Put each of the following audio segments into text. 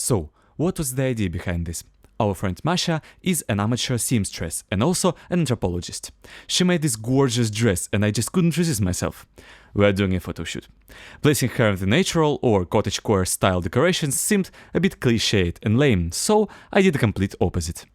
So, what was the idea behind this? Our friend Masha is an amateur seamstress and also an anthropologist. She made this gorgeous dress and I just couldn't resist myself. We are doing a photo shoot. Placing her in the natural or cottagecore style decorations seemed a bit cliched and lame, so I did the complete opposite.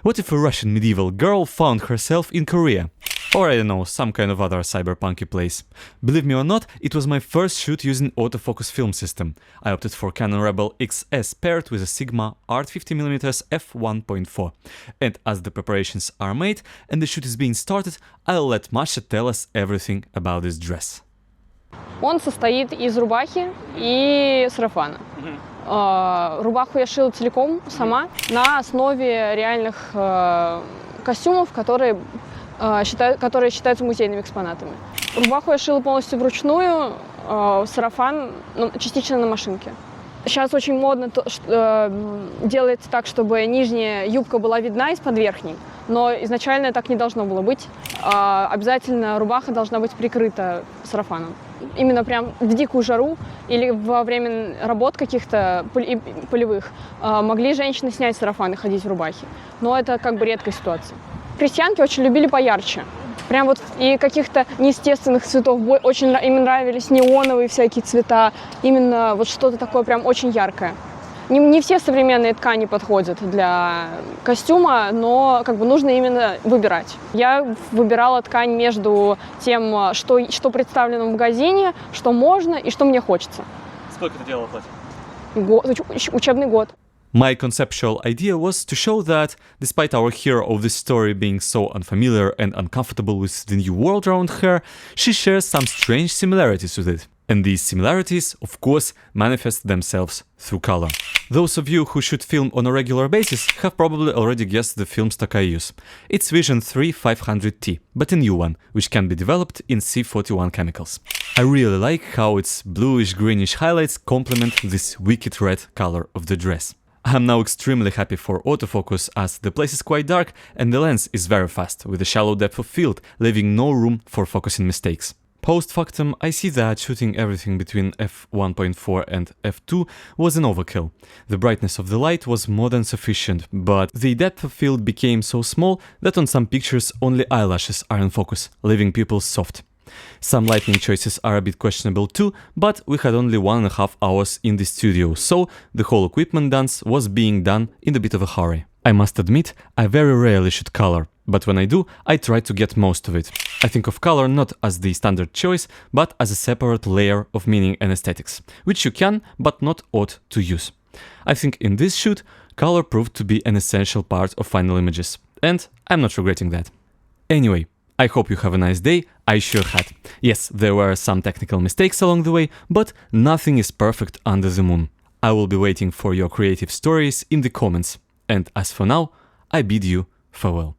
What if a Russian medieval girl found herself in Korea? Or I don't know, some kind of other cyberpunky place. Believe me or not, it was my first shoot using autofocus film system. I opted for Canon Rebel XS paired with a Sigma Art 50mm f1.4. And as the preparations are made and the shoot is being started, I'll let Masha tell us everything about this dress. Он состоит из рубахи и сарафана. Рубаху я шила целиком сама на основе реальных костюмов, которые считаются музейными экспонатами. Рубаху я шила полностью вручную, сарафан частично на машинке. Сейчас очень модно делается так, чтобы нижняя юбка была видна из-под верхней, но изначально так не должно было быть. Обязательно рубаха должна быть прикрыта сарафаном. Именно прям в дикую жару или во время работ каких-то полевых могли женщины снять сарафан и ходить в рубахе. Но это как бы редкая ситуация. Крестьянки очень любили поярче. Прям вот и каких-то неестественных цветов. Очень им нравились неоновые всякие цвета. Именно вот что-то такое прям очень яркое. Не все современные ткани подходят для костюма, но как бы нужно именно выбирать. Я выбирала ткань между тем, что представлено в магазине, что можно и что мне хочется. Сколько ты делала платье? Учебный год. My conceptual idea was to show that, despite our hero of this story being so unfamiliar and uncomfortable with the new world around her, she shares some strange similarities with it. And these similarities, of course, manifest themselves through color. Those of you who shoot film on a regular basis have probably already guessed the film stock I use. It's Vision 3 500T, but a new one, which can be developed in C41 chemicals. I really like how its bluish-greenish highlights complement this wicked red color of the dress. I'm now extremely happy for autofocus as the place is quite dark and the lens is very fast, with a shallow depth of field, leaving no room for focusing mistakes. Post factum, I see that shooting everything between f1.4 and f2 was an overkill. The brightness of the light was more than sufficient, but the depth of field became so small that on some pictures only eyelashes are in focus, leaving pupils soft. Some lighting choices are a bit questionable too, but we had only 1.5 hours in the studio, so the whole equipment dance was being done in a bit of a hurry. I must admit, I very rarely shoot color, but when I do, I try to get most of it. I think of color not as the standard choice, but as a separate layer of meaning and aesthetics, which you can, but not ought to use. I think in this shoot, color proved to be an essential part of final images, and I'm not regretting that. Anyway, I hope you have a nice day, I sure had. Yes, there were some technical mistakes along the way, but nothing is perfect under the moon. I will be waiting for your creative stories in the comments, and as for now, I bid you farewell.